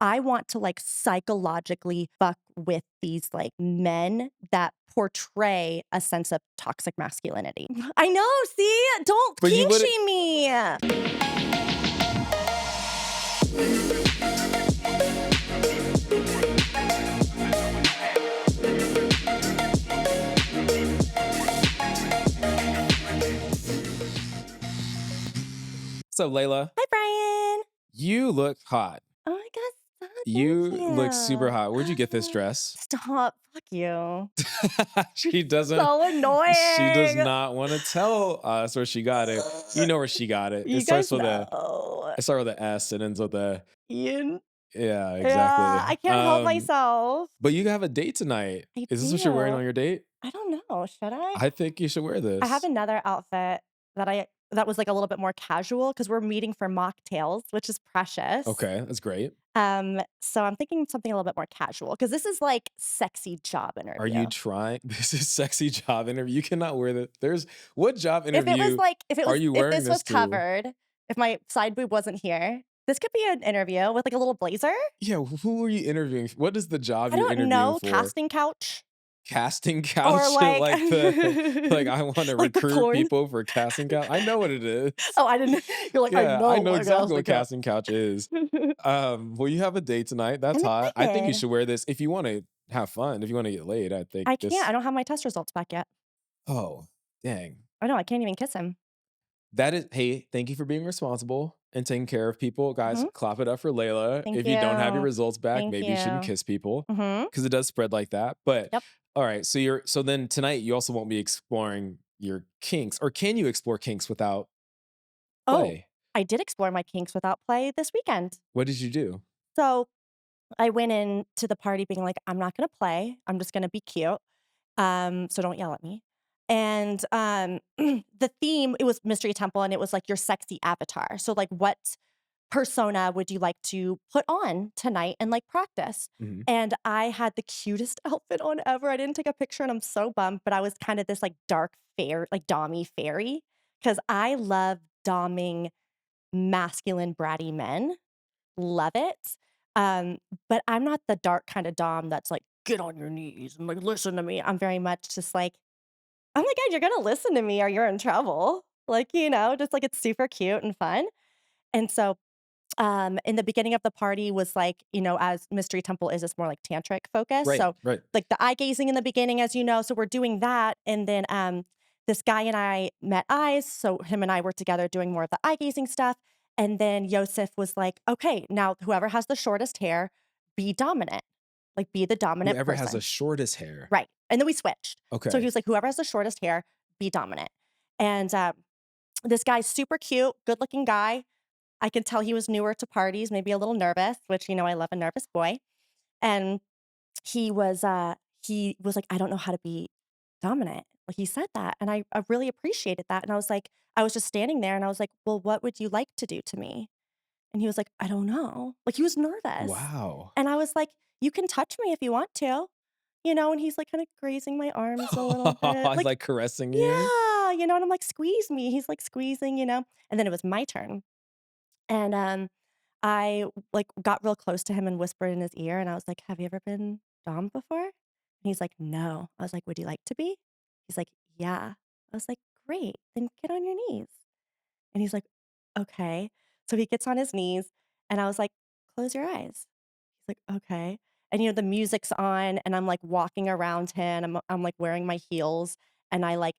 I want to like psychologically fuck with these like men that portray a sense of toxic masculinity. I know, see? Don't But you kink wouldn't. shame me. So, Layla, Hi, Brian. you look hot. Oh my God, stop. You Thank look super hot. Where'd you get this you. dress? Stop. Fuck you. She doesn't. So She does annoying. not want to tell us where she got it. You know where she got it. It You starts guys with a. know. It starts with an S and ends with a. You, Yeah, yeah, exactly. I can't help myself. But you have a date tonight. I Is this what you're wearing do. on your date? I don't know. Should I? I think you should wear I have this. another outfit that was like a little bit more casual because we're meeting for mocktails, which is precious. Okay, that's great. So I'm thinking something a little bit more casual because this is like sexy job Are interview. you trying? This is sexy job interview. You cannot wear that. There's what job interview are you If wearing this was this to? covered, if my side boob wasn't here, this could be an interview with like a little blazer. Yeah, who are you interviewing? What is the job I you're don't interviewing know, for? casting couch Casting or couch? like Like I want to like the recruit porn. people for casting couch. I know what it is. Oh, I didn't. You're like, I Yeah, I know know my exactly casting what couch. casting couch is. Well, you have a date tonight. That's I'm hot. I think you excited. should wear this if you want to have fun. If you want to get laid, I think I can't. I this. don't have my test results back yet. Oh, dang. I know. I can't even kiss him. That is, hey, thank you for being responsible and taking care of people. Guys, Mhm. clap it up for Layla. Thank If you don't have your you. results back, Thank maybe you shouldn't you. kiss people Mhm. because it does spread like that. But Yep. all right, so then tonight you also won't be exploring your kinks, or can you explore kinks without Oh, play? I did explore my kinks without play this weekend. What did you do? So I went into the party being like, I'm not gonna play. I'm just gonna be cute. So don't yell at me. And the theme, it was Mystery Temple, and it was like your sexy avatar. So like what persona would you like to put on tonight and like practice? Mhm. And I had the cutest outfit on ever. I didn't take a picture and I'm so bummed, but I was kind of this like dark fair, like dommy fairy. Cause I love doming masculine bratty men. Love it. Um, but I'm not the dark kind of dom that's like, get on your knees and like listen to me. I'm very much just like, oh my God, you're gonna listen to me or you're in trouble. Like, just like it's super cute and fun. And so in the beginning of the party was like, as Mystery Temple is, it's more like tantric focus. Right, So right. like the eye gazing in the beginning, as you know. So we're doing that. And then this guy and I met eyes. So him and I were together doing more of the eye gazing stuff. And then Yosef was like, okay, now whoever has the shortest hair, be dominant. Like be the dominant Whoever has the person. shortest hair. Right. And then we switched. So he Okay. was like, whoever has the shortest hair, be dominant. And this guy's super cute, good looking guy. I could tell he was newer to parties, maybe a little nervous, which, I love a nervous boy. And he was like, I don't know how to be dominant. Like he said that. And I really appreciated that. And I was like, I was just standing there and I was like, well, what would you like to do to me? And he was like, I don't know. Like he was nervous. Wow. And I was like, you can touch me if you want to, and he's like kind of grazing my arms a little bit. He's like caressing you. Yeah, and I'm like, squeeze me. He's like squeezing. And then it was my turn. And I like got real close to him and whispered in his ear, and I was like, "Have you ever been dom before?" And he's like, "No." I was like, "Would you like to be?" He's like, "Yeah." I was like, "Great, then get on your knees." And he's like, "Okay." So he gets on his knees, and I was like, "Close your eyes." He's like, "Okay." And the music's on, and I'm like walking around him. I'm like wearing my heels, and I like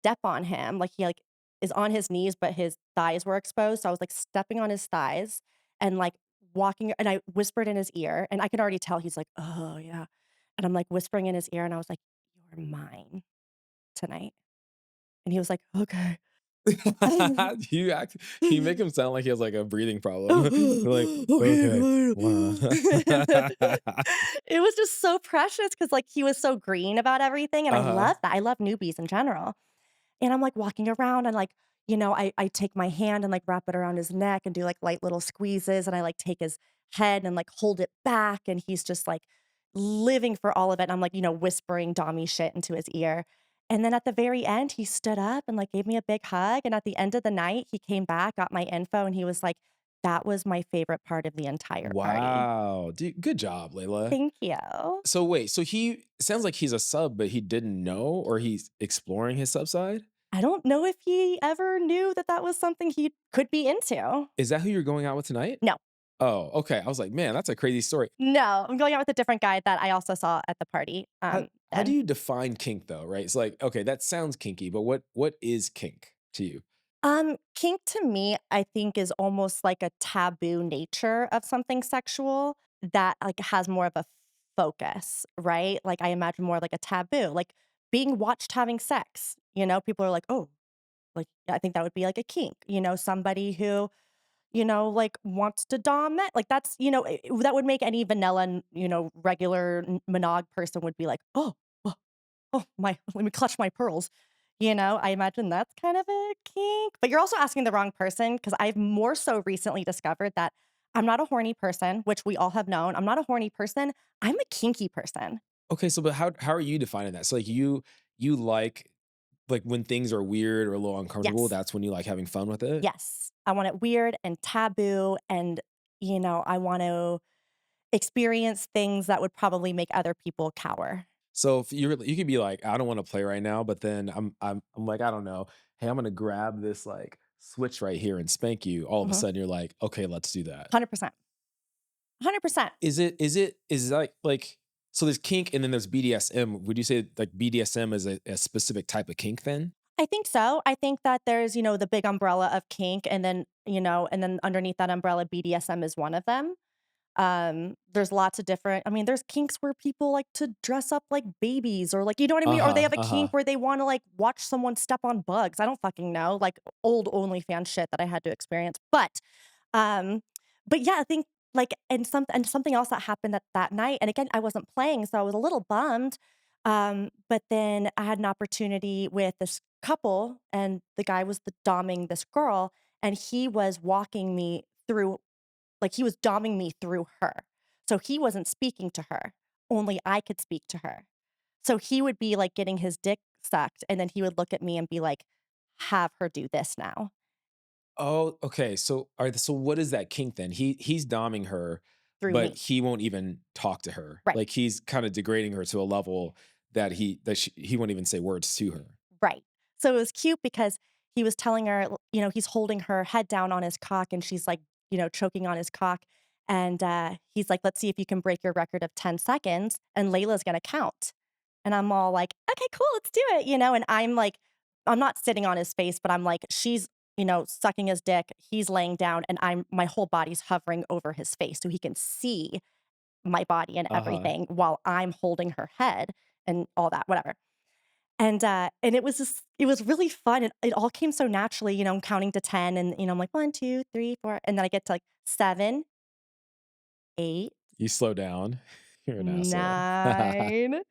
step on him. Like he like is on his knees, but his thighs were exposed. So I was like stepping on his thighs and like walking, and I whispered in his ear, and I can already tell he's like, "Oh yeah." And I'm like whispering in his ear, and I was like, "You're mine tonight." And he was like, "Okay." you act you make him sound like he has like a breathing problem. Like, Okay, okay. Wow. it was just so precious because like he was so green about everything, and I Uh-huh. love that. I love newbies in general. And I'm like walking around and like, I take my hand and like wrap it around his neck and do like light little squeezes. And I like take his head and like hold it back. And he's just like living for all of it. And I'm like, whispering Dommy shit into his ear. And then at the very end, he stood up and like gave me a big hug. And at the end of the night, he came back, got my info, and he was like, That was my favorite part of the entire party. Wow. Dude, good job, Layla. Thank you. So wait, so he sounds like he's a sub, but he didn't know or he's exploring his sub side? I don't know if he ever knew that that was something he could be into. Is that who you're going out with tonight? No. Oh, okay. I was like, man, that's a crazy story. No, I'm going out with a different guy that I also saw at the party, How do then. you define kink though, right? It's like, okay, that sounds kinky, but what is kink to you? Kink to me, I think is almost like a taboo nature of something sexual that, like, has more of a focus, right? Like, I imagine more like a taboo, like being watched having sex, people are like, "Oh," like, I think that would be like a kink, somebody who, like, wants to dom it, like, that's, that would make any vanilla, regular monog person would be like, "Oh, my let me clutch my pearls." I imagine that's kind of a kink, but you're also asking the wrong person because 'cause I've more so recently discovered that I'm not a horny person, which we all have known. I'm not a horny person, I'm a kinky person. Okay, so but how are you defining that? So like you like when things are weird or a little uncomfortable, Yes. that's when you like having fun with it? Yes. I want it weird and taboo and, I want to experience things that would probably make other people cower. So if you could be like, I don't want to play right now, but then I'm like, I don't know. Hey, I'm gonna grab this like switch right here and spank you. All of a Mhm. sudden you're like, okay, let's do that. 100%. 100%. Is like so there's kink and then there's BDSM. Would you say like BDSM is a specific type of kink then? I think so. I think that there's, the big umbrella of kink and then underneath that umbrella, BDSM is one of them. There's lots of different I mean, there's kinks where people like to dress up like babies or like, you know what I mean? Or they Uh-huh. have a Uh-huh. kink where they wanna, like, watch someone step on bugs. I don't fucking know, like, old OnlyFans shit that I had to experience. Um, but yeah, I think, like and something else that happened that night and again, I wasn't playing, so I was a little bummed, but then I had an opportunity with this couple, and the guy was the domming this girl, and he was walking me through like, he was doming me through her. So he wasn't speaking to her, only I could speak to her. So he would be, like, getting his dick sucked, and then he would look at me and be like, "Have her do this now," Oh, okay. So so what is that kink then? He's doming her, through but me. he won't even talk to her. Right, Like he's kind of degrading her to a level that he won't even say words to her. right. So it was cute because he was telling her, he's holding her head down on his cock, and she's, like, choking on his cock, and, he's like, "Let's see if you can break your record of 10 seconds, and Layla's gonna count." And I'm all like, "Okay, cool, let's do it," and I'm like I'm not sitting on his face, but I'm like she's, sucking his dick, he's laying down, and my whole body's hovering over his face so he can see my body and Uh-huh. everything while I'm holding her head and all that, whatever. And it was really fun, and it all came so naturally, I'm counting to 10 and, I'm like, 1, 2, 3, 4, and then I get to, like, 7, 8, You slow down. You're an asshole. 9,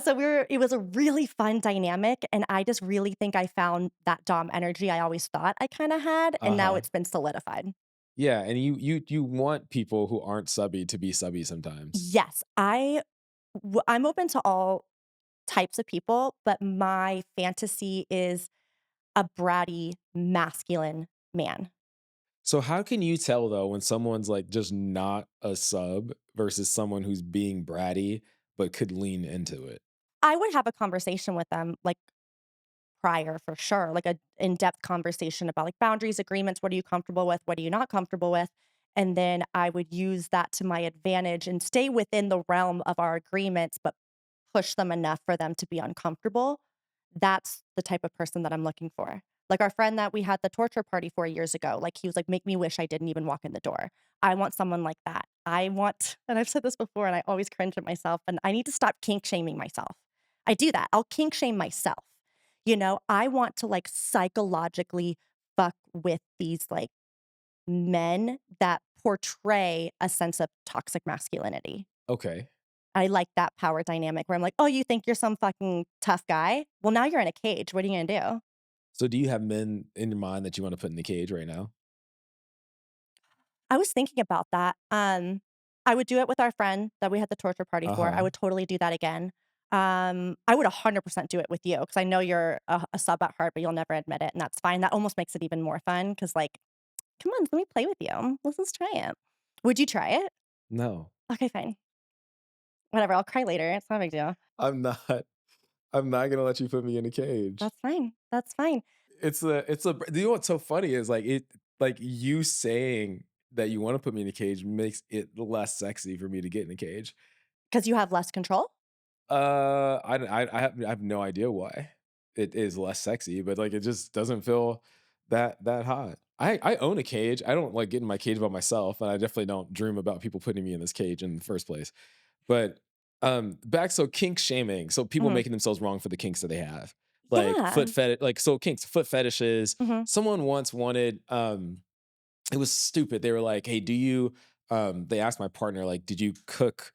so it was a really fun dynamic, and I just really think I found that dom energy I always thought I kinda had, and now Uh-huh. it's been solidified. Yeah, and you want people who aren't subby to be subby sometimes. Yes, I'm open to all types of people, but my fantasy is a bratty, masculine man. So how can you tell though when someone's like just not a sub versus someone who's being bratty but could lean into it? I would have a conversation with them, like, prior for sure, like a in-depth conversation about, like, boundaries, agreements, what are you comfortable with, what are you not comfortable with, and then I would use that to my advantage and stay within the realm of our agreements, but push them enough for them to be uncomfortable. That's the type of person that I'm looking for. Like our friend that we had the torture party for years ago, like, he was like, "Make me wish I didn't even walk in the door." I want someone like that. I want and I've said this before, and I always cringe at myself, and I need to stop kink shaming myself. I do that. I'll kink shame myself. I want to, like, psychologically fuck with these, like, men that portray a sense of toxic masculinity. Okay. I like that power dynamic where I'm like, "Oh, you think you're some fucking tough guy? Well, now you're in a cage. What are you gonna do?" So do you have men in your mind that you want to put in the cage right now? I was thinking about that. I would do it with our friend that we had the torture party for. I Uh-huh. would totally do that again. I would 100% do it with you because I know you're a sub at heart, but you'll never admit it, and that's fine. That almost makes it even more fun because, like, Come on, let me play with you. Let's try it. Would you try it? No, Okay, fine. Whatever, I'll cry later. It's not a big deal. I'm not. I'm not gonna let you put me in a cage. That's fine. That's fine. It's a you know what's so funny is like you saying that you wanna put me in a cage makes it less sexy for me to get in a cage. 'Cause you have less control? I have no idea why it is less sexy, but, like, it just doesn't feel that hot. I own a cage. I don't like getting in my cage by myself, and I definitely don't dream about people putting me in this cage in the first place. But, back so kink shaming, so people Mhm. making themselves wrong for the kinks that they have. Like, Yeah. so kinks, foot fetishes. Mhm, Someone once wanted, it was stupid. They were like, "Hey, do you?" They asked my partner, like, "Did you cook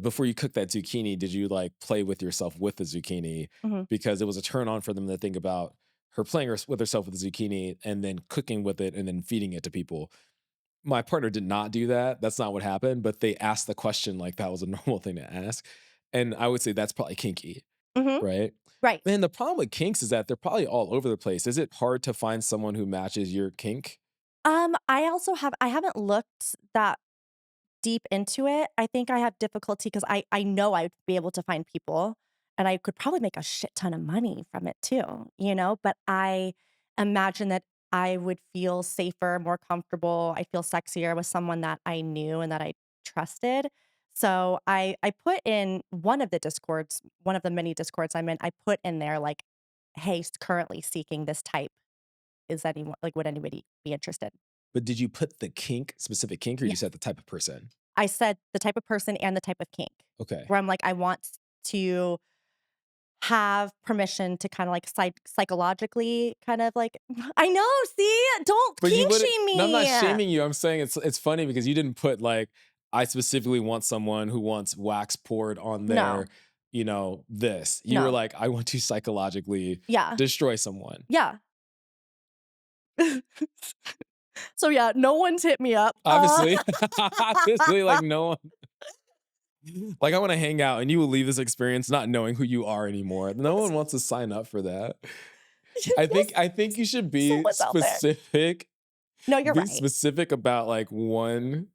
before you cook that zucchini? Did you like play with yourself with the zucchini?" mhm, Because it was a turn on for them to think about her playing with herself with the zucchini and then cooking with it and then feeding it to people. My partner did not do that. That's not what happened. But they asked the question like that was a normal thing to ask, and I would say that's probably kinky, mhm. right? Right. And the problem with kinks is that they're probably all over the place. Is it hard to find someone who matches your kink? I haven't looked that deep into it. I think I have difficulty because I know I'd be able to find people, and I could probably make a shit ton of money from it too, you know? But I imagine that I would feel safer, more comfortable, I feel sexier with someone that I knew and that I trusted. So I put in one of the discords, one of the many discords I'm in, I put in there like, "Hey, currently seeking this type. Is anyone like, would anybody be interested?" But did you put the specific kink, or you Yeah. just said the type of person? I said the type of person and the type of kink, Okay. where I'm like, I want to have permission to kinda, like, psychologically kind of like I know, see? Don't But you kink wouldn't shame no, I'm not me! shaming you, I'm saying it's funny because you didn't put, like, "I specifically want someone who wants wax poured on their, No, this." You were no. like, "I want to psychologically Yeah, destroy someone." yeah. So, yeah, no one's hit me up. Obviously obviously, like, no one like, I wanna hang out, and you will leave this experience not knowing who you are anymore. No one wants to sign up for that. Yes, I think you should someone's out there. No, you're be right. specific about, like, one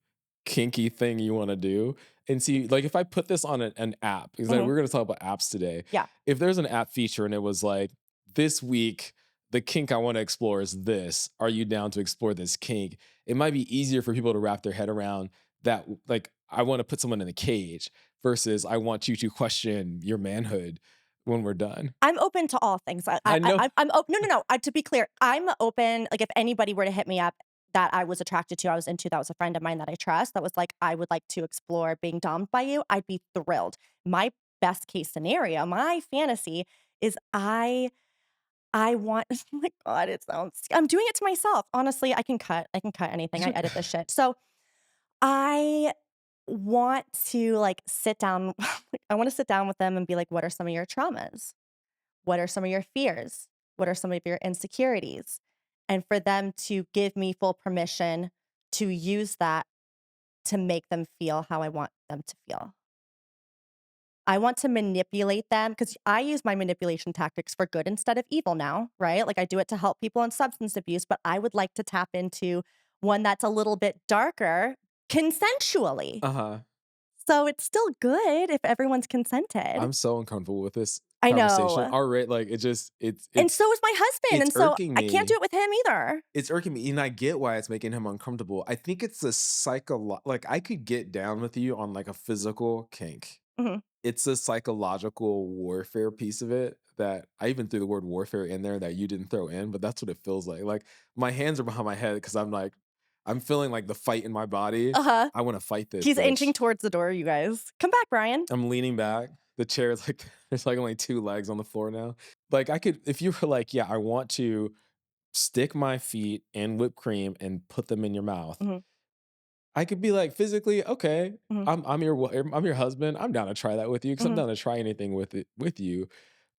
kinky thing you wanna do, and see like, if I put this on an app, because, like, Mhm. we're gonna talk about apps today. Yeah. If there's an app feature and it was like, "This week, the kink I wanna explore is this. Are you down to explore this kink?" It might be easier for people to wrap their head around that, like, I wanna put someone in a cage versus I want you to question your manhood when we're done. I'm open to all things. I know. I'm no, no, no. To be clear, I'm open. Like if anybody were to hit me up that I was attracted to, I was into, that was a friend of mine that I trust, that was like, I would like to explore being domed by you, I'd be thrilled. My best case scenario, my fantasy is I want. Oh my god, it sounds. I'm doing it to myself. Honestly, I can cut anything. I edit this shit. So I want to like sit down. I want to sit down with them and be like, what are some of your traumas? What are some of your fears? What are some of your insecurities? And for them to give me full permission to use that to make them feel how I want them to feel. I want to manipulate them because I use my manipulation tactics for good instead of evil now, right? Like I do it to help people in substance abuse, but I would like to tap into one that's a little bit darker consensually. Uh-huh. So it's still good if everyone's consented. I'm so uncomfortable with this I conversation know. already. Like it just And so is my husband. it's And so irking I can't do me. it with him either. It's irking me, and I get why it's making him uncomfortable. I think it's a like I could get down with you on like a physical kink. Mhm. It's a psychological warfare piece of it that I even threw the word warfare in there that you didn't throw in, but that's what it feels like. Like my hands are behind my head because I'm like I'm feeling like the fight in my body. Uh-huh. I want to fight this He's inching bitch. towards the door, you guys. Come back, Brian. I'm leaning back. The chair is like there's like only 2 legs on the floor now. Like I could if you were like, "Yeah, I want to stick my feet in whipped cream and put them in your mouth." Mhm, I could be like, physically, "Okay, mhm, I'm your husband. I'm down to try that with you because 'cause I'm mhm. down to try anything with you."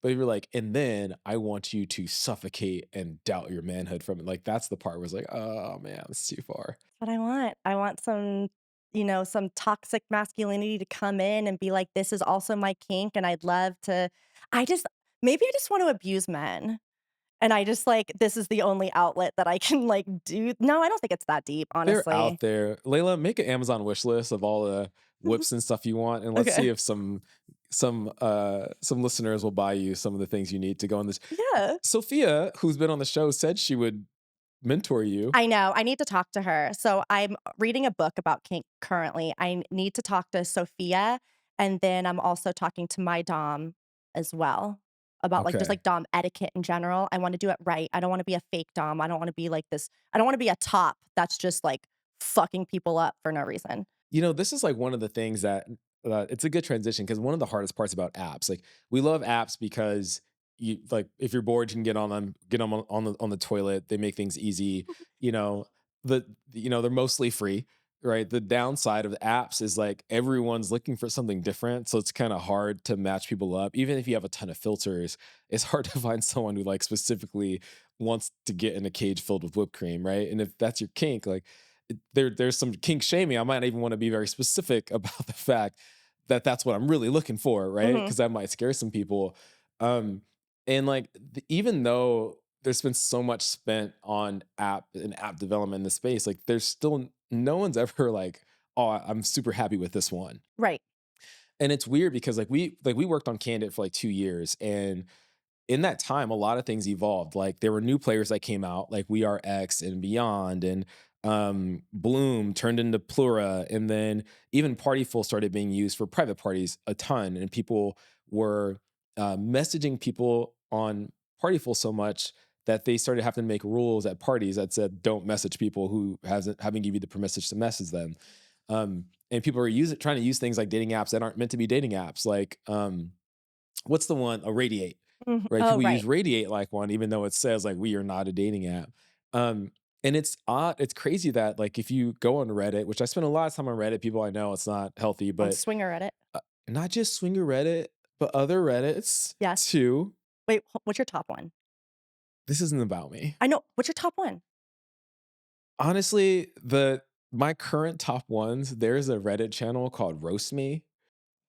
But if you're like, "And then I want you to suffocate and doubt your manhood from it." Like, that's the part where it's like, "Oh, man, it's too far." What I want. I want some, some toxic masculinity to come in and be like, "This is also my kink, and I'd love to." I just maybe I just want to abuse men. And I just, like, this is the only outlet that I can, like, do no, I don't think it's that deep, They're honestly. out there. Layla, make an Amazon wish list of all the whips and stuff you want, and let's see Okay. if some listeners will buy you some of the things you need to go on this. Yeah. Sophia, who's been on the show, said she would mentor you. I know, I need to talk to her. So, I'm reading a book about kink currently. need to talk to Sophia, and then I'm also talking to my dom as well about, like, just, Okay. like, dom etiquette in general. I wanna do it right. I don't wanna be a fake dom. I don't wanna be like this I don't wanna be a top that's just, like, fucking people up for no reason. You know, this is like one of the things that it's a good transition because one of the hardest parts about apps, like we love apps because you like if you're bored, you can get on them, get them on the toilet. They make things easy. You know, they're mostly free, right? The downside of the apps is like everyone's looking for something different, so it's kind of hard to match people up. Even if you have a ton of filters, it's hard to find someone who like specifically wants to get in a cage filled with whipped cream, right? And if that's your kink, like there's some kink shaming. I might even want to be very specific about the fact that that's what I'm really looking for, right? Mhm. Because that might scare some people. Um, and like even though there's been so much spent on app development in the space, like there's still no one's ever like, oh, I'm super happy with this one. Right. And it's weird because like we worked on Candid for like 2 years, and in that time, a lot of things evolved. Like there were new players that came out, like We Are X and Beyond, and Bloom turned into Plura, and then even Partyful started being used for private parties a ton, and people were messaging people on Partyful so much that they started having to make rules at parties that said don't message people who hasn't haven't give you the permission to message them. And people are trying to use things like dating apps that aren't meant to be dating apps, like what's the one? A Radiate, Mhm. right? Oh, People use right. Radiate like one, even though it says like we are not a dating app. Um, and it's odd, it's crazy that like if you go on Reddit, which I spend a lot of time on Reddit, people I know it's not healthy, On but Swinger Reddit. not just swinger Reddit, but other Reddits Yes. too. Wait, what's your top one? This isn't about me. I know. What's your top one? Honestly, the my current top ones, there's a Reddit channel called Roast Me,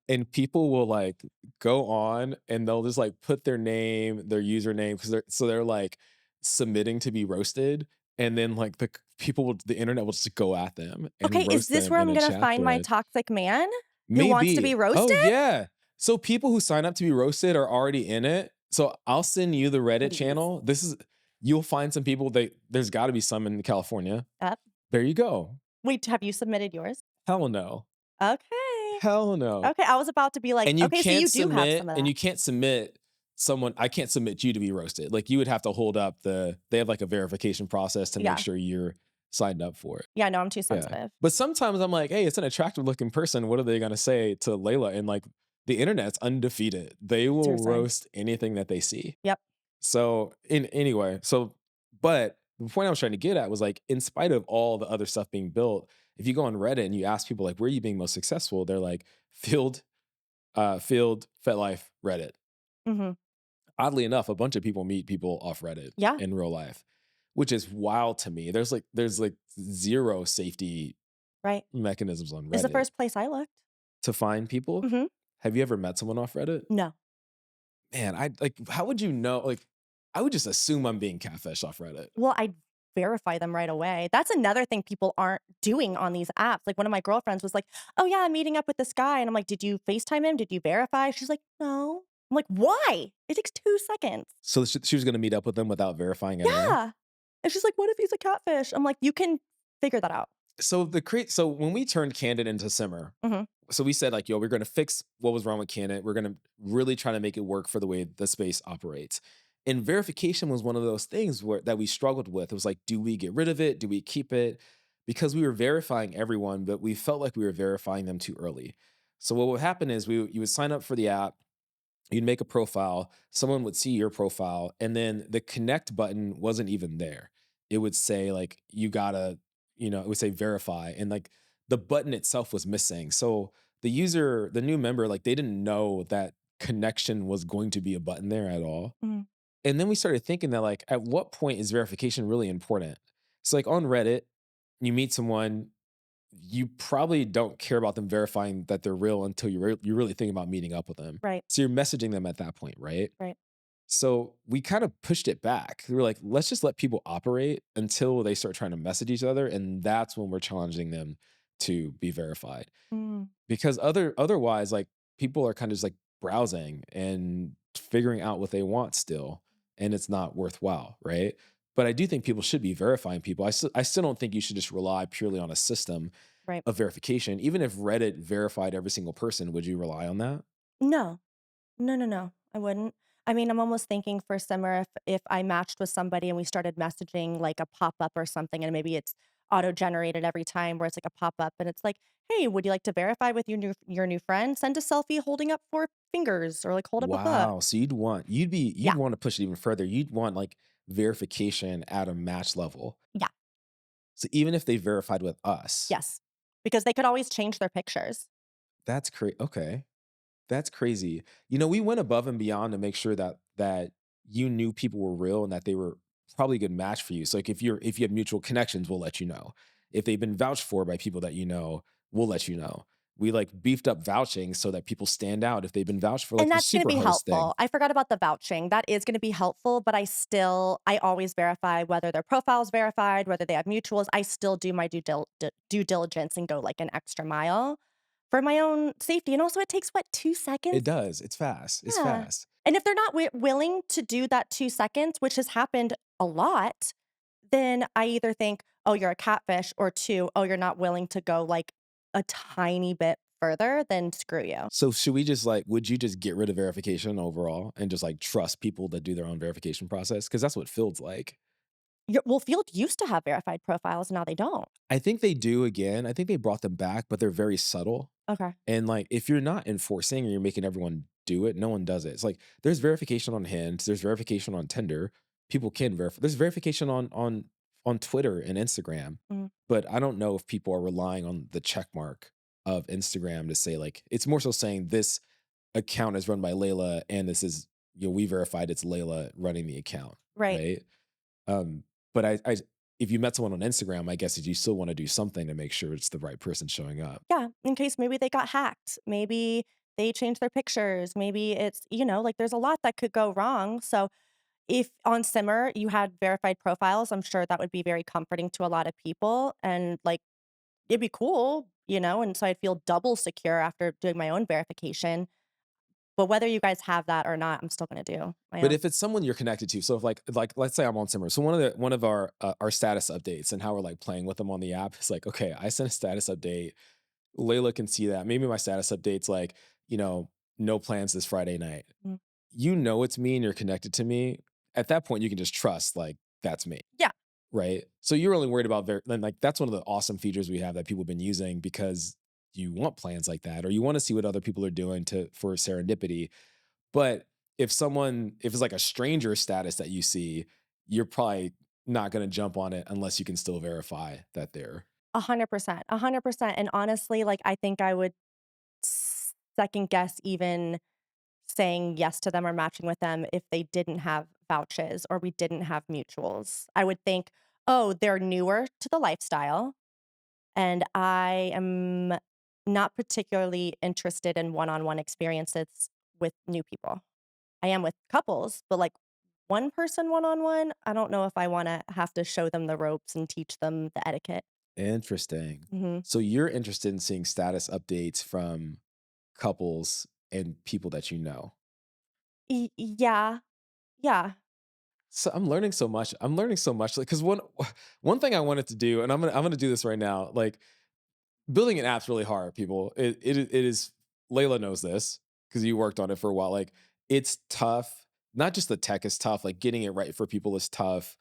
and people will like go on and they'll just like put their name, their username, because they're like submitting to be roasted, and then like the internet will just go at them Okay, and is roast this them where in I'm a gonna chat find my thread. toxic man who wants to be Maybe. Oh roasted? yeah. So people who sign up to be roasted are already in it. So I'll send you the Reddit Please. channel. You'll find some people there's got to be some in California. Up. There you go. Wait, have you submitted yours? Hell no. Okay. Hell no. Okay, I was about to be like, "Okay, so you do have some of And that." you can't submit someone I can't submit you to be roasted. Like, you would have to hold up they have, like, a verification process to make Yeah. sure you're signed up for it. Yeah, no, I'm too Yeah. sensitive. But sometimes I'm like, "Hey, it's an attractive looking person. What are they gonna say to Layla?" And, like, the internet's undefeated. They will Seriously. roast anything that they see. Yep. So, but the point I was trying to get at was, like, in spite of all the other stuff being built, if you go on Reddit and you ask people, like, "Where are you being most successful?" They're like, Field, FetLife, Reddit. Mhm. Oddly enough, a bunch of people meet people off Reddit Yeah, in real life, which is wild to me. There's like zero safety right. mechanisms on It's the Reddit first place I looked. to find people. Mhm. Have you ever met someone off Reddit? No. Man, I like how would you know? Like, I would just assume I'm being catfished off Reddit. Well, I'd verify them right away. That's another thing people aren't doing on these apps. Like, one of my girlfriends was like, "Oh, yeah, I'm meeting up with this guy." And I'm like, "Did you FaceTime him? Did you verify?" She's like, "No." I'm like, "Why? It takes 2 seconds." So she was gonna meet up with them without verifying at all. Yeah. And she's like, "What if he's a catfish?" I'm like, "You can figure that out." So when we turned Candid into Simmer, Mhm. so we said like, yo, we're gonna fix what was wrong with Candid. We're gonna really try to make it work for the way the space operates. And verification was one of those things that we struggled with. It was like, do we get rid of it? Do we keep it? Because we were verifying everyone, but we felt like we were verifying them too early. So what would happen is you would sign up for the app, you'd make a profile, someone would see your profile, and then the connect button wasn't even there. It would say like you gotta, it would say verify, and like the button itself was missing. So the new member, like they didn't know that connection was going to be a button there at all. Mhm. And then we started thinking that like at what point is verification really important? So like on Reddit, you meet someone, you probably don't care about them verifying that they're real until you really think about meeting up with them. Right, So you're messaging them at that point, right? right. So we kind of pushed it back. We were like, let's just let people operate until they start trying to message each other. And that's when we're challenging them to be verified. Mm, Because otherwise, like people are kind of just like browsing and figuring out what they want still, and it's not worthwhile, right? But I do think people should be verifying people. I still don't think you should just rely purely on a system right. of verification. Even if Reddit verified every single person, would you rely on that? No. No, no, no, I wouldn't. I mean, I'm almost thinking for summer if I matched with somebody and we started messaging like a pop-up or something, and maybe it's auto-generated every time where it's like a pop-up and it's like, "Hey, would you like to verify with your new friend? Send a selfie holding up 4 fingers or like hold up a book." Wow. So you'd Yeah, want to push it even further. You'd want like verification at a match level. yeah, So even if they verified with us, yes. Because they could always change their pictures. that's crazy. Okay. That's crazy. We went above and beyond to make sure that you knew people were real and that they were probably a good match for you. So like if you have mutual connections, we'll let you know. If they've been vouched for by people that you know, we'll let you know. We like beefed up vouching so that people stand out if they've been vouched for, like And the that's gonna be superhost thing. helpful. I forgot about the vouching. That is gonna be helpful, but I always verify whether their profile's verified, whether they have mutuals. I still do my due diligence and go, like, an extra mile for my own safety, and also it takes, what, 2 It seconds? does. It's fast. It's Yeah. fast. And if they're not willing to do that 2 seconds, which has happened a lot, then I either think, "Oh, you're a catfish," or 2, "Oh, you're not willing to go, like, a tiny bit further, then screw you." So should we just like would you just get rid of verification overall and just like trust people that do their own verification process? Because that's what feels like. Well, Field used to have verified profiles, now they don't. I think they do again. I think they brought them back, but they're very subtle. Okay. And like if you're not enforcing or you're making everyone do it, no one does it. It's like there's verification on Hinge, there's verification on Tinder. People can verify. There's verification on Twitter and Instagram. Mm, But I don't know if people are relying on the check mark of Instagram to say like it's more so saying this account is run by Layla and this is we verified it's Layla running the account, right. right? Um, but if you met someone on Instagram, I guess you still want to do something to make sure it's the right person showing up. Yeah, in case maybe they got hacked, maybe they changed their pictures, maybe like, there's a lot that could go wrong, so if on Simmer you had verified profiles, I'm sure that would be very comforting to a lot of people, and, like, it'd be cool, and so I'd feel double secure after doing my own verification, but whether you guys have that or not, I'm still gonna do my But own. if it's someone you're connected to, so if like let's say I'm on Simmer, so one of our status updates and how we're like playing with them on the app is like, okay, I sent a status update. Layla can see that. Maybe my status update's like, no plans this Friday night. Mm. It's me and you're connected to me. At that point, you can just trust like that's me. Yeah, Right? So you're only worried about then like that's one of the awesome features we have that people have been using because you want plans like that or you want to see what other people are doing to for serendipity. But if it's like a stranger status that you see, you're probably not going to jump on it unless you can still verify that they're 100%, 100%, and honestly, like, I think I would second guess even saying yes to them or matching with them if they didn't have vouches or we didn't have mutuals. I would think, "Oh, they're newer to the lifestyle, and I am not particularly interested in one-on-one experiences with new people." I am with couples, but, like, one person one-on-one, I don't know if I wanna have to show them the ropes and teach them the etiquette. interesting. Mhm. So you're interested in seeing status updates from couples and people that you know. Yeah, yeah. So I'm learning so much. I'm learning so much because one thing I wanted to do, and I'm gonna do this right now. Like building an app's really hard, people. It is. Layla knows this because you worked on it for a while. Like it's tough. Not just the tech is tough. Like getting it right for people is tough.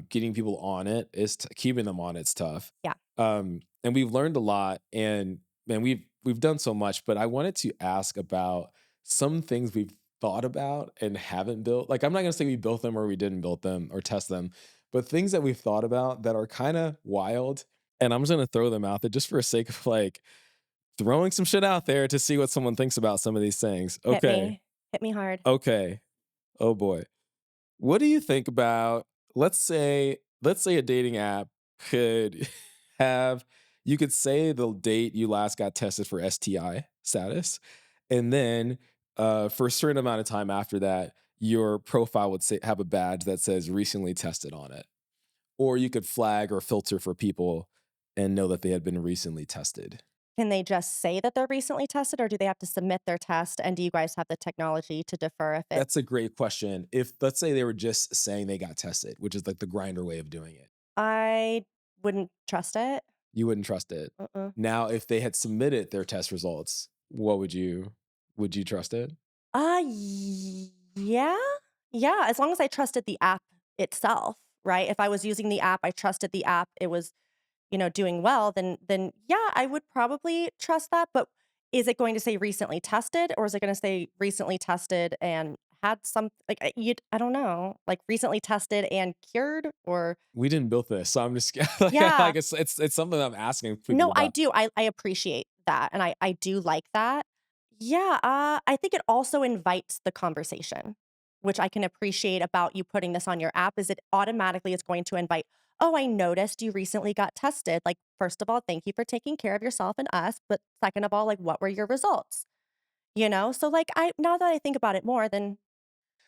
Getting people on it is keeping them on it's tough. Yeah. And we've learned a lot, and man, we've done so much. But I wanted to ask about some things we've thought about and haven't built. Like I'm not gonna say we built them or we didn't build them or test them, but things that we've thought about that are kind of wild and I'm just gonna throw them out there just for the sake of like throwing some shit out there to see what someone thinks about some of these things. Hit Okay. me. Hit me hard. Okay. Oh boy. What do you think about let's say a dating app could have you could say the date you last got tested for STI status and then for a certain amount of time after that your profile would say have a badge that says recently tested on it. Or you could flag or filter for people and know that they had been recently tested. Can they just say that they're recently tested, or do they have to submit their test, and do you guys have the technology to defer if it's That's a great question. If let's say they were just saying they got tested, which is like the grinder way of doing it, I wouldn't trust it. you wouldn't trust it. Mm-mm. Now, if they had submitted their test results, what would you trust it? Yeah. Yeah, as long as I trusted the app itself, right? If I was using the app, I trusted the app, it was, doing well, then yeah, I would probably trust that, but is it going to say recently tested, or is it gonna say recently tested and had some like, I don't know, like, recently tested and cured or We didn't build this, so I'm just like yeah. it's something I'm asking people No, I about. do. I appreciate that, and I do like that. Yeah, I think it also invites the conversation, which I can appreciate about you putting this on your app is it automatically is going to invite, "Oh, I noticed you recently got tested. Like, first of all, thank you for taking care of yourself and us, but second of all, like, what were your results?" So, like, I now that I think about it more, then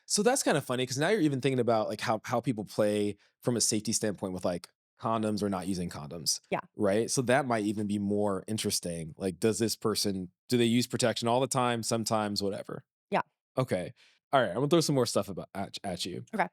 So that's kind of funny because now you're even thinking about like how people play from a safety standpoint with like condoms or not using condoms, yeah, right? So that might even be more interesting. Like, does this person do they use protection all the time, sometimes, whatever? yeah, Okay, all right. I'm gonna throw some more stuff about at you. okay,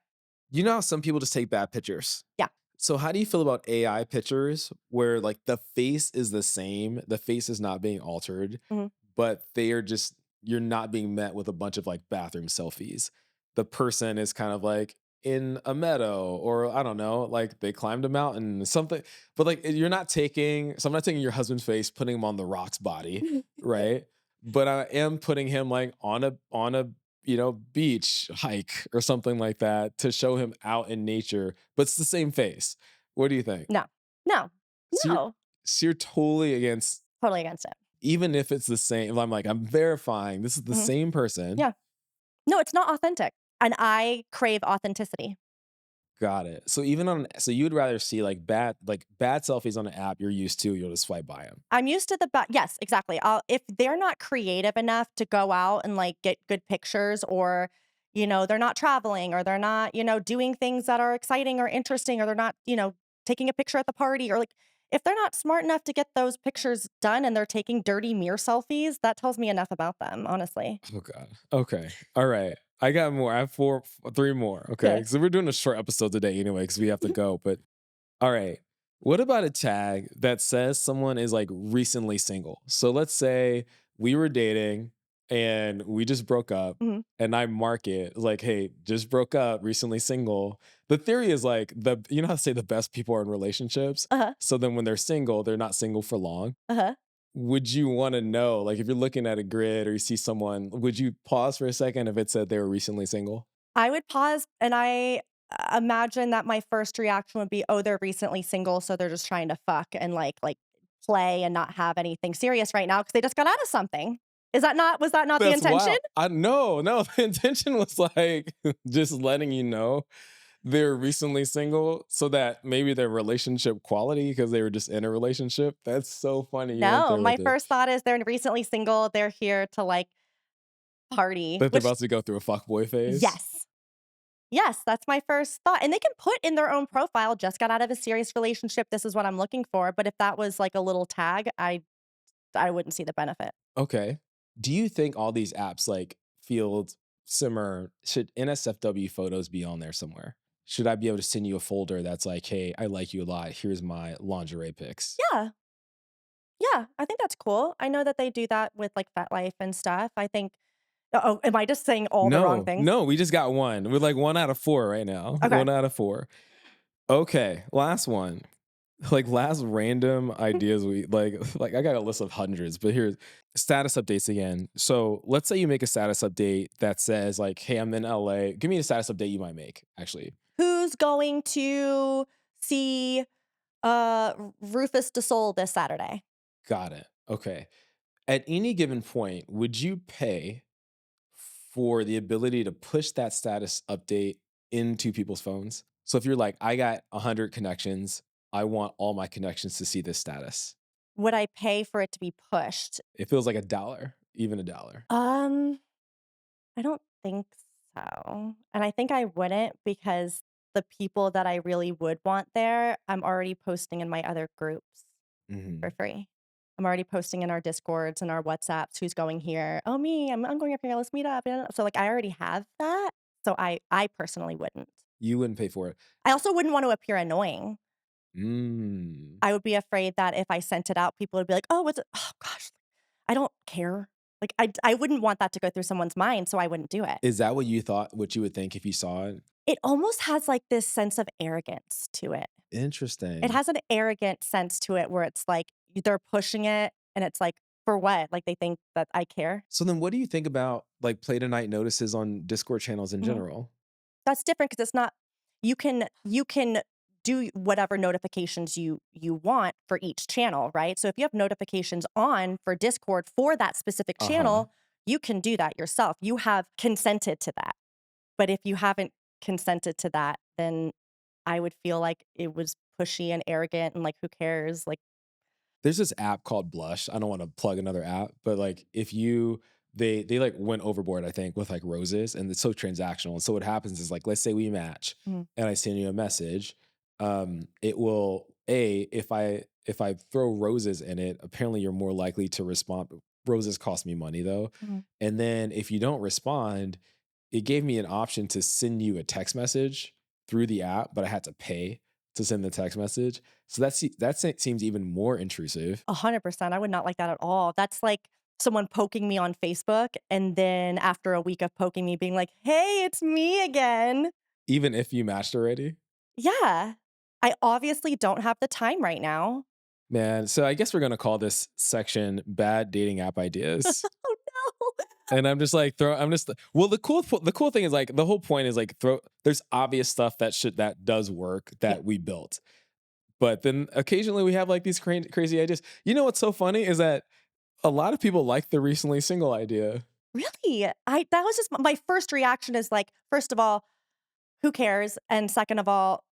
You know how some people just take bad pictures. yeah, So how do you feel about AI pictures where like the face is the same, the face is not being altered, mhm, but they are just you're not being met with a bunch of like bathroom selfies. The person is kind of like in a meadow or I don't know, like they climbed a mountain, something, but like you're not taking so I'm not taking your husband's face, putting him on the rock's body, right? But I am putting him like on a beach hike or something like that to show him out in nature, but it's the same face. What do you think? no, no, So you're no, so you're totally against totally against it. even if it's the same. I'm like, I'm verifying this is the Mhm, same person. yeah. No, it's not authentic, and I crave authenticity. Got it. So even on so you would rather see like bad selfies on an app you're used to, you'll just swipe by them. I'm used to the yes, exactly. If they're not creative enough to go out and, like, get good pictures or, they're not traveling or they're not, doing things that are exciting or interesting or they're not, taking a picture at the party or, like, if they're not smart enough to get those pictures done and they're taking dirty mirror selfies, that tells me enough about them, honestly. Oh god. Okay. All right. I got more. I have three more. Okay. Okay. So we're doing a short episode today anyway, because we have to go. But all right. What about a tag that says someone is like recently single? So let's say we were dating and we just broke up Mhm. and I mark it like, hey, just broke up, recently single. The theory is like you know how to say the best people are in relationships. Uh-huh, So then when they're single, they're not single for long. uh-huh. Would you want to know, like if you're looking at a grid or you see someone, would you pause for a second if it said they were recently single? I would pause and I imagine that my first reaction would be, "Oh, they're recently single, so they're just trying to fuck and like play and not have anything serious right now because they just got out of something." Was that not the That's intention? wild. I no, the intention was like just letting you know they're recently single so that maybe their relationship quality because they were just in a relationship. That's so funny you went No, there my with it. first thought is they're recently single, they're here to, like, party, That they're which about to go through a fuckboy phase. yes. Yes, that's my first thought, and they can put in their own profile, "Just got out of a serious relationship, this is what I'm looking for," but if that was, like, a little tag, I wouldn't see the benefit. Okay. Do you think all these apps like Field, Simmer, should NSFW photos be on there somewhere? Should I be able to send you a folder that's like, hey, I like you a lot. Here's my lingerie pics. Yeah. Yeah, I think that's cool. I know that they do that with, like, FetLife and stuff. I think oh, am I just saying all the wrong No, things? no, we just got one. We're like one out of four right now. Okay. One out of four. Okay, last one. Like last random ideas we like I got a list of hundreds, but here's status updates again. So let's say you make a status update that says like, hey, I'm in LA. Give me a status update you might make, actually. Who's going to see, Rufus Du Sol this Saturday? Got it. Okay. At any given point, would you pay for the ability to push that status update into people's phones? So if you're like, I got 100 connections, I want all my connections to see this status. Would I pay for it to be pushed? It feels like a dollar, even a dollar. Um, I don't think so. And I think I wouldn't because the people that I really would want there, I'm already posting in my other groups for Mhm. free. I'm already posting in our Discords and our WhatsApps, "Who's going here?" "Oh, me, I'm going up here, let's meet up." So, like, I already have that, so I personally wouldn't. You wouldn't pay for it. I also wouldn't want to appear annoying. Mm. I would be afraid that if I sent it out, people would be like, "Oh, what's it?" Oh gosh, I don't care. Like, I wouldn't want that to go through someone's mind, so I wouldn't do it. Is that what you would think if you saw it? It almost has, like, this sense of arrogance to it. It Interesting. has an arrogant sense to it where it's like, they're pushing it, and it's like, "For what?" Like, they think that I care. So then what do you think about, like, play tonight notices on Discord channels in Mhm. general? That's different because it's not you can do whatever notifications you want for each channel, right? So if you have notifications on for Discord for that specific Uh-huh. channel, you can do that yourself. You have consented to that. But if you haven't consented to that, then I would feel like it was pushy and arrogant and like, who cares? Like, There's this app called Blush. I don't wanna plug another app, but, like, if you they, like, went overboard, I think, with, like, roses, and it's so transactional, and so what happens is, like, let's say we match, mm, and I send you a message, it will if I throw roses in it, apparently you're more likely to respond. Roses cost me money, though, mhm. and then if you don't respond, it gave me an option to send you a text message through the app, but I had to pay to send the text message. So seems even more intrusive. 100%. I would not like that at all. That's like someone poking me on Facebook and then after a week of poking me being like, "Hey, it's me again." Even if you matched already? Yeah. I obviously don't have the time right now. Man, so I guess we're gonna call this section "Bad Dating App Ideas." Oh, no. And I'm just like throw I'm just well, the cool thing is, like, the whole point is, like, there's obvious stuff that does work Yeah. that we built. But then occasionally we have, like, these crazy ideas. You know what's so funny is that a lot of people like the recently single idea. Really? I that was just my first reaction is like, first of all, who cares? And second of all,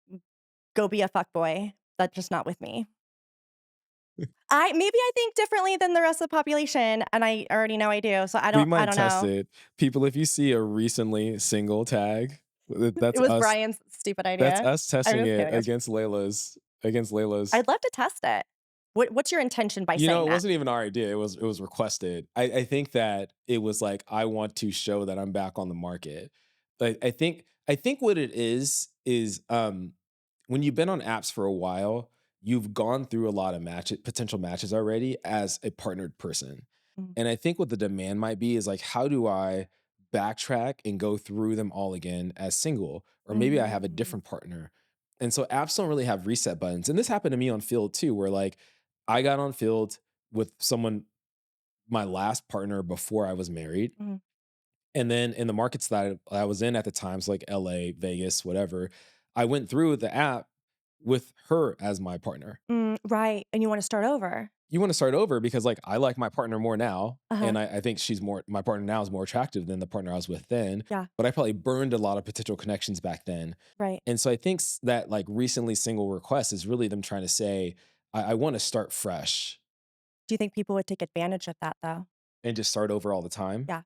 go be a fuckboy. That's just not with me. I think differently than the rest of the population, and I already know I do, so We I might don't test know. it. People, if you see a recently single tag, It was Brian's stupid that's idea. us I'm testing just it kidding. against Layla's. I'd love to test it. What's your intention by You know, saying it that? wasn't even our idea. It was requested. I think that it was like, I want to show that I'm back on the market. But I think what it is when you've been on apps for a while, you've gone through a lot of potential matches already as a partnered person. Mm, And I think what the demand might be is like, how do I backtrack and go through them all again as single? Or maybe I have a mm, different partner. And so apps don't really have reset buttons. And this happened to me on Field too, where like I got on Field with someone, my last partner before I was married. mm, And then in the markets that I was in at the times, like LA, Vegas, whatever, I went through the app with her as my partner. right, and you wanna start over. You want to start over because, like, I like my partner more now. Uh-huh, And I think my partner now is more attractive than the partner I was with then. yeah, But I probably burned a lot of potential connections back then. right. And so I think that, like, recently single request is really them trying to say, I want to start fresh Do you think people would take advantage of that, though? and just start over all the time. Yeah.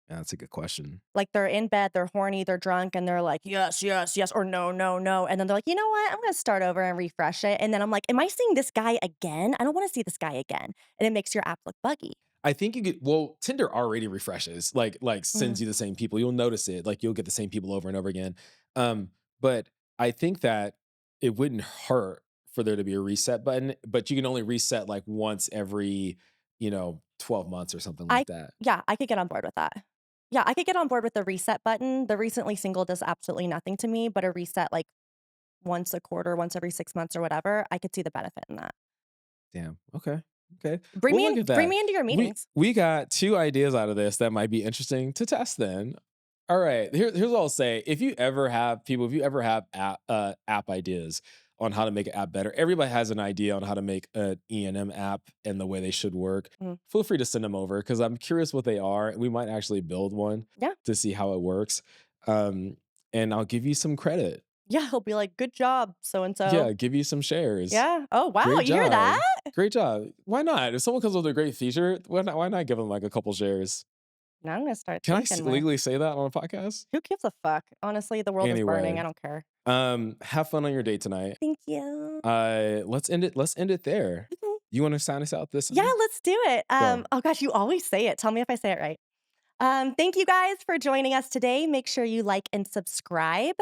Yeah, that's a good question. Like, they're in bed, they're horny, they're drunk, and they're like, "Yes, yes, yes," or "No, no, no," and then they're like, "You know what? I'm gonna start over and refresh it," and then I'm like, "Am I seeing this guy again? I don't wanna see this guy again," and it makes your app look buggy. I think you get well, Tinder already refreshes, like Mm, sends you the same people. You'll notice it, like you'll get the same people over and over again. But I think that it wouldn't hurt for there to be a reset button, but you can only reset like once every, 12 months or something I like that. yeah, I could get on board with that. Yeah, I could get on board with the reset button. The recently single does absolutely nothing to me, but a reset, like, once a quarter, once every 6 months or whatever, I could see the benefit in that. Damn. Okay. Okay. Bring Well, me look in at bring that. me into your We meetings. we got two ideas out of this that might be interesting to test then. All right. Here's what I'll say. If you ever have app ideas on how to make an app better, everybody has an idea on how to make an E&M app and the way they should work. Mm, Feel free to send them over because I'm curious what they are. And we might actually build one yeah. to see how it works. Um, and I'll give you some credit. Yeah, he'll be like, "Good job, so and so." Yeah, give you some shares. Yeah. Oh, wow, Great you hear job. that? Great job. Why not? If someone comes with a great feature, why not give them like a couple shares? Now I'm gonna start Can I thinking more. legally say that on a podcast? Who gives a fuck? Honestly, the world is burning. I Anyway, don't care. have fun on your date tonight. Thank you. Let's end it there. Okay. You wanna sign us out this Yeah, time? let's do it. Go. Oh gosh, you always say it. Tell me if I say it right. Thank you guys for joining us today. Make sure you like and subscribe.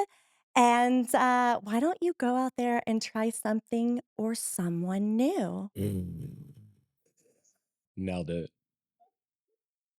And why don't you go out there and try something or someone new? Mm. Nailed it.